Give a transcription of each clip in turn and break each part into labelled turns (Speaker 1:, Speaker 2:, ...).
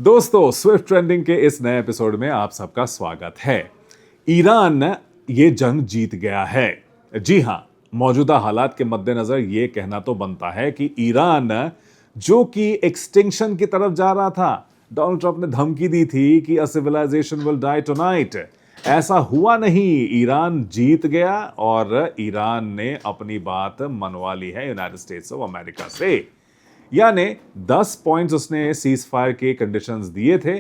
Speaker 1: दोस्तों, Swift trending के इस नए एपिसोड में आप सबका स्वागत है। ईरान ये जंग जीत गया है। जी हां, मौजूदा हालात के मद्देनजर ये कहना तो बनता है कि ईरान जो कि एक्सटिंक्शन की तरफ जा रहा था, डोनाल्ड ट्रंप ने धमकी दी थी कि अ सिविलाइजेशन विल डाई टुनाइट, ऐसा हुआ नहीं। ईरान जीत गया और ईरान ने अपनी बात मनवा ली है यूनाइटेड स्टेट्स ऑफ अमेरिका से। यानी 10 पॉइंट्स उसने सीज फायर के कंडीशंस दिए थे,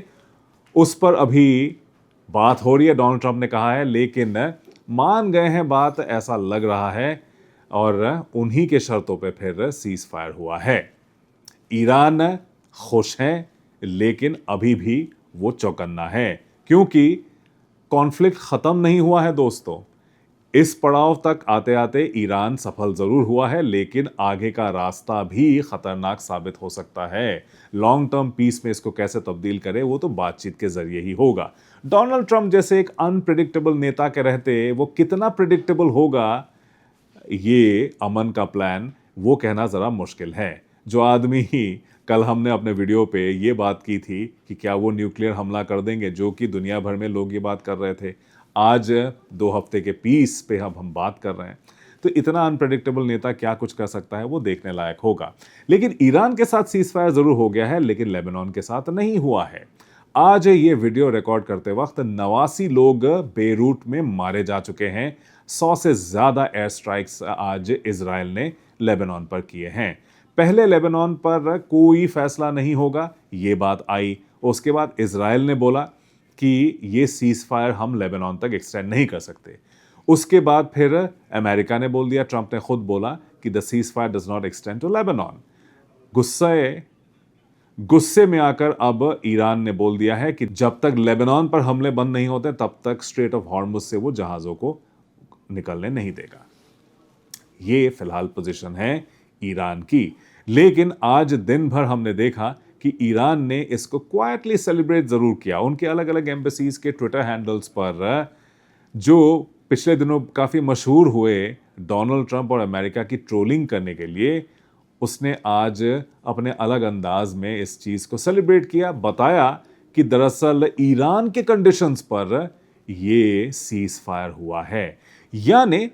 Speaker 1: उस पर अभी बात हो रही है। डोनाल्ड ट्रंप ने कहा है, लेकिन मान गए हैं बात, ऐसा लग रहा है, और उन्हीं के शर्तों पे फिर सीज फायर हुआ है। ईरान खुश है, लेकिन अभी भी वो चौकन्ना है, क्योंकि कॉन्फ्लिक्ट खत्म नहीं हुआ है दोस्तों। इस पड़ाव तक आते आते ईरान सफल जरूर हुआ है, लेकिन आगे का रास्ता भी खतरनाक साबित हो सकता है। लॉन्ग टर्म पीस में इसको कैसे तब्दील करे, वो तो बातचीत के जरिए ही होगा। डोनाल्ड ट्रंप जैसे एक अनप्रिडिक्टेबल नेता के रहते वो कितना प्रिडिक्टेबल होगा ये अमन का प्लान, वो कहना जरा मुश्किल है। जो आदमी ही कल हमने अपने वीडियो पे ये बात की थी कि क्या वो न्यूक्लियर हमला कर देंगे, जो कि दुनिया भर में लोग ये बात कर रहे थे, आज 2 हफ्ते के पीस पे अब हम बात कर रहे हैं। तो इतना अनप्रेडिक्टेबल नेता क्या कुछ कर सकता है, वो देखने लायक होगा। लेकिन ईरान के साथ सीज फायर जरूर हो गया है, लेकिन लेबनान के साथ नहीं हुआ है। आज ये वीडियो रिकॉर्ड करते वक्त 89 लोग बेरूट में मारे जा चुके हैं। 100 से ज्यादा एयर स्ट्राइक्स आज इजराइल ने लेबनान पर किए हैं। पहले लेबनान पर कोई फैसला नहीं होगा, ये बात आई। उसके बाद इजराइल ने बोला कि ये सीज फायर हम लेबनान तक एक्सटेंड नहीं कर सकते। उसके बाद फिर अमेरिका ने बोल दिया, ट्रंप ने खुद बोला कि the ceasefire does not extend to Lebanon. गुस्से में आकर अब ईरान ने बोल दिया है कि जब तक लेबनान पर हमले बंद नहीं होते, तब तक स्ट्रेट ऑफ हॉर्मुज से वो जहाजों को निकलने नहीं देगा। ये फिलहाल पोजीशन है ईरान की। लेकिन आज दिन भर हमने देखा कि ईरान ने इसको क्वाइटली सेलिब्रेट जरूर किया। उनके अलग अलग एम्बेसीज के ट्विटर हैंडल्स पर, जो पिछले दिनों काफी मशहूर हुए डोनाल्ड ट्रंप और अमेरिका की ट्रोलिंग करने के लिए, उसने आज अपने अलग अंदाज में इस चीज को सेलिब्रेट किया। बताया कि दरअसल ईरान के कंडीशंस पर ये सीज फायर हुआ है। यानी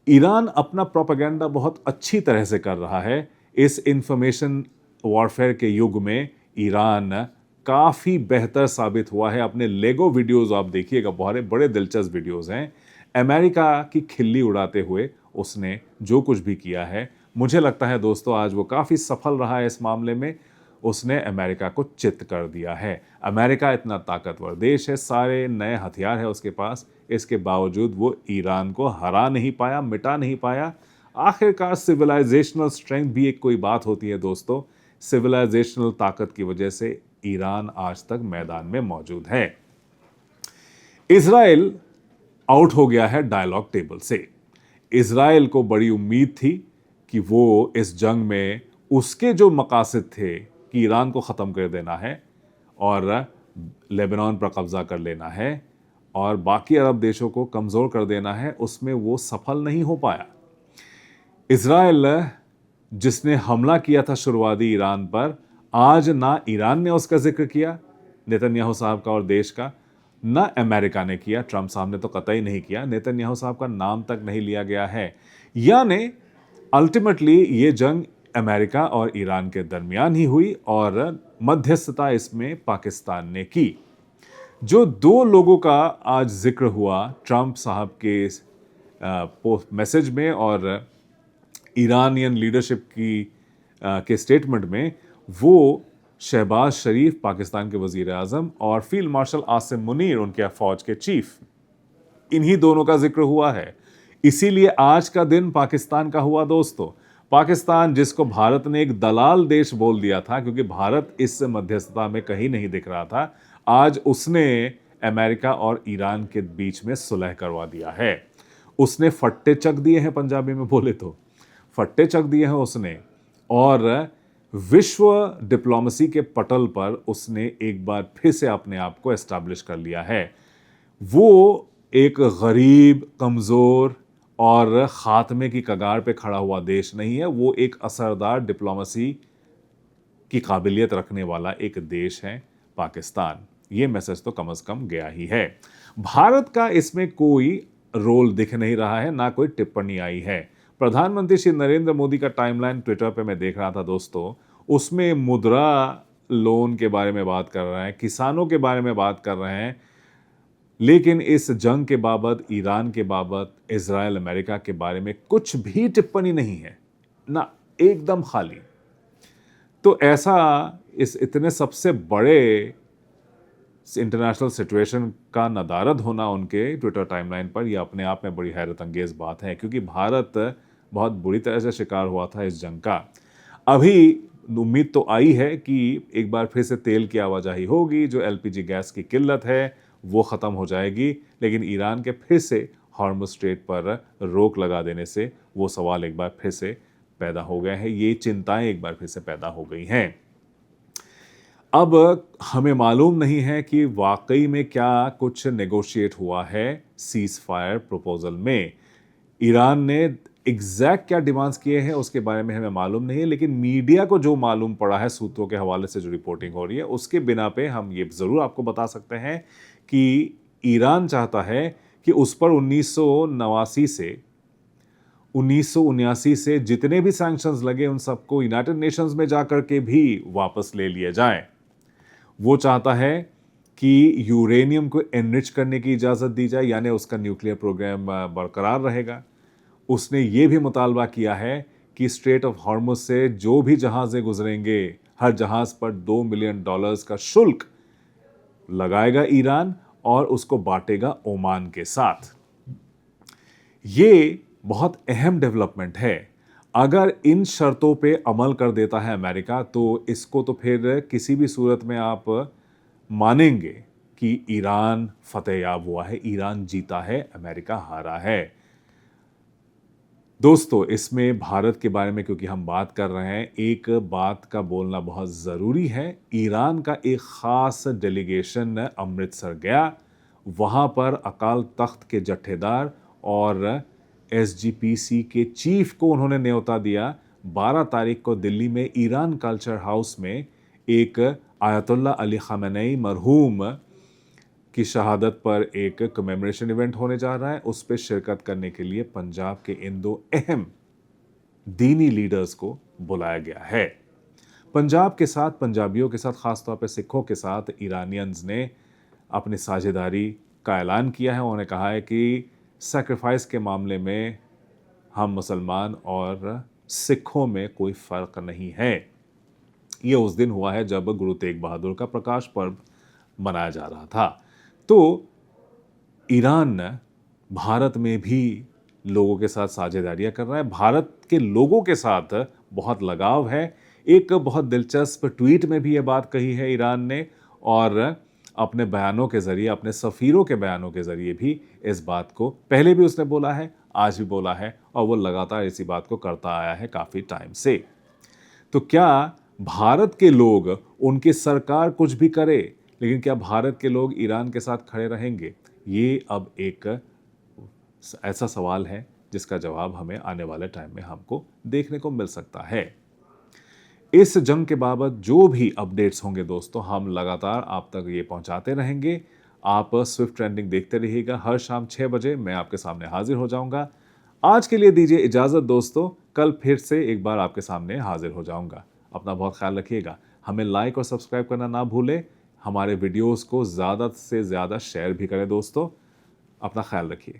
Speaker 1: ईरान अपना प्रोपेगेंडा बहुत अच्छी तरह से कर रहा है। इस इंफॉर्मेशन वॉरफेयर के युग में ईरान काफी बेहतर साबित हुआ है। अपने लेगो वीडियोस आप देखिएगा, बहुत बड़े दिलचस्प वीडियोस हैं। अमेरिका की खिल्ली उड़ाते हुए उसने जो कुछ भी किया है, मुझे लगता है दोस्तों आज वो काफी सफल रहा है इस मामले में। उसने अमेरिका को चित कर दिया है। अमेरिका इतना ताकतवर देश है, सारे नए हथियार है उसके पास, इसके बावजूद वो ईरान को हरा नहीं पाया, मिटा नहीं पाया। आखिरकार सिविलाइजेशनल स्ट्रेंथ भी एक कोई बात होती है दोस्तों। सिविलाइजेशनल ताकत की वजह से ईरान आज तक मैदान में मौजूद है। इजराइल आउट हो गया है डायलॉग टेबल से। इजराइल को बड़ी उम्मीद थी कि वो इस जंग में उसके जो मकासद थे कि ईरान को ख़त्म कर देना है और लेबनान पर कब्जा कर लेना है और बाकी अरब देशों को कमज़ोर कर देना है, उसमें वो सफल नहीं हो पाया। इजराइल जिसने हमला किया था शुरुआती ईरान पर, आज ना ईरान ने उसका जिक्र किया, नेतन्याहू साहब का और देश का, ना अमेरिका ने किया, ट्रंप साहब ने तो कतई नहीं किया, नेतन्याहू साहब का नाम तक नहीं लिया गया है। यानी अल्टीमेटली ये जंग अमेरिका और ईरान के दरमियान ही हुई और मध्यस्थता इसमें पाकिस्तान ने की। जो 2 लोगों का आज जिक्र हुआ ट्रंप साहब के पोस्ट मैसेज में और ईरानियन लीडरशिप के स्टेटमेंट में, वो शहबाज शरीफ पाकिस्तान के वजीर आजम और फील्ड मार्शल आसिम मुनीर उनके फौज के चीफ, इन्हीं दोनों का जिक्र हुआ है। इसीलिए आज का दिन पाकिस्तान का हुआ दोस्तों। पाकिस्तान जिसको भारत ने एक दलाल देश बोल दिया था, क्योंकि भारत इस मध्यस्थता में कहीं नहीं दिख रहा था, आज उसने अमेरिका और ईरान के बीच में सुलह करवा दिया है। उसने फट्टे चक दिए हैं, पंजाबी में बोले तो फट्टे चक दिए हैं उसने, और विश्व डिप्लोमेसी के पटल पर उसने एक बार फिर से अपने आप को एस्टैब्लिश कर लिया है। वो एक गरीब, कमज़ोर और ख़ात्मे की कगार पे खड़ा हुआ देश नहीं है, वो एक असरदार डिप्लोमेसी की काबिलियत रखने वाला एक देश है। पाकिस्तान। ये मैसेज तो कम से कम गया ही है। भारत का इसमें कोई रोल दिख नहीं रहा है, ना कोई टिप्पणी आई है। प्रधानमंत्री श्री नरेंद्र मोदी का टाइमलाइन ट्विटर पे मैं देख रहा था दोस्तों, उसमें मुद्रा लोन के बारे में बात कर रहे हैं, किसानों के बारे में बात कर रहे हैं, लेकिन इस जंग के बाबत, ईरान के बाबत, इजराइल अमेरिका के बारे में कुछ भी टिप्पणी नहीं है ना, एकदम खाली। तो ऐसा इस इतने सबसे बड़े इंटरनेशनल सिचुएशन का नदारद होना उनके ट्विटर टाइमलाइन पर, यह अपने आप में बड़ी हैरत अंगेज बात है, क्योंकि भारत बहुत बुरी तरह से शिकार हुआ था इस जंग का। अभी उम्मीद तो आई है कि एक बार फिर से तेल की आवाजाही होगी, जो एलपीजी गैस की किल्लत है वो ख़त्म हो जाएगी, लेकिन ईरान के फिर से हॉर्मुज़ स्ट्रेट पर रोक लगा देने से वो सवाल एक बार फिर से पैदा हो गए हैं, ये चिंताएं एक बार फिर से पैदा हो गई हैं। अब हमें मालूम नहीं है कि वाकई में क्या कुछ नेगोशिएट हुआ है सीज फायर प्रपोजल में। ईरान ने एग्जैक्ट क्या डिमांड्स किए हैं उसके बारे में हमें मालूम नहीं है, लेकिन मीडिया को जो मालूम पड़ा है, सूत्रों के हवाले से जो रिपोर्टिंग हो रही है, उसके बिना पे हम ये ज़रूर आपको बता सकते हैं कि ईरान चाहता है कि उस पर 1979 से जितने भी सैंक्शंस लगे उन सबको यूनाइटेड नेशंस में जाकर के भी वापस ले लिए जाएं। वो चाहता है कि यूरेनियम को एनरिच करने की इजाज़त दी जाए, यानी उसका न्यूक्लियर प्रोग्राम बरकरार रहेगा। उसने ये भी मुतालबा किया है कि स्ट्रेट ऑफ हॉर्मुज़ से जो भी जहाज़ें गुजरेंगे, हर जहाज़ पर $2 मिलियन का शुल्क लगाएगा ईरान और उसको बांटेगा ओमान के साथ। ये बहुत अहम डेवलपमेंट है। अगर इन शर्तों पे अमल कर देता है अमेरिका, तो इसको तो फिर किसी भी सूरत में आप मानेंगे कि ईरान फतेहयाब हुआ है, ईरान जीता है, अमेरिका हारा है। दोस्तों, इसमें भारत के बारे में क्योंकि हम बात कर रहे हैं, एक बात का बोलना बहुत ज़रूरी है। ईरान का एक ख़ास डेलीगेशन अमृतसर गया, वहाँ पर अकाल तख्त के जत्थेदार और एसजीपीसी के चीफ को उन्होंने न्योता दिया। 12 तारीख को दिल्ली में ईरान कल्चर हाउस में एक आयतुल्लाह अली ख़ामेनी मरहूम की शहादत पर एक कमेमोरेशन इवेंट होने जा रहा है। उस पर शिरकत करने के लिए पंजाब के इन 2 अहम दीनी लीडर्स को बुलाया गया है। पंजाब के साथ, पंजाबियों के साथ, ख़ासतौर पर सिखों के साथ ईरानियंस ने अपनी साझेदारी का ऐलान किया है। उन्होंने कहा है कि सैक्रिफाइस के मामले में हम मुसलमान और सिखों में कोई फ़र्क नहीं है। ये उस दिन हुआ है जब गुरु तेग बहादुर का प्रकाश पर्व मनाया जा रहा था। तो ईरान भारत में भी लोगों के साथ साझेदारियां कर रहा है, भारत के लोगों के साथ बहुत लगाव है। एक बहुत दिलचस्प ट्वीट में भी ये बात कही है ईरान ने, और अपने बयानों के ज़रिए, अपने सफ़ीरों के बयानों के ज़रिए भी इस बात को पहले भी उसने बोला है, आज भी बोला है, और वो लगातार इसी बात को करता आया है काफ़ी टाइम से। तो क्या भारत के लोग, उनकी सरकार कुछ भी करे, लेकिन क्या भारत के लोग ईरान के साथ खड़े रहेंगे? ये अब एक ऐसा सवाल है जिसका जवाब हमें आने वाले टाइम में हमको देखने को मिल सकता है। इस जंग के बाबत जो भी अपडेट्स होंगे दोस्तों, हम लगातार आप तक ये पहुंचाते रहेंगे। आप स्विफ्ट ट्रेंडिंग देखते रहिएगा। हर शाम 6 बजे मैं आपके सामने हाजिर हो जाऊंगा। आज के लिए दीजिए इजाज़त दोस्तों, कल फिर से एक बार आपके सामने हाजिर हो जाऊंगा। अपना बहुत ख्याल रखिएगा। हमें लाइक और सब्सक्राइब करना ना भूलें। हमारे वीडियोस को ज़्यादा से ज़्यादा शेयर भी करें दोस्तों। अपना ख्याल रखिए।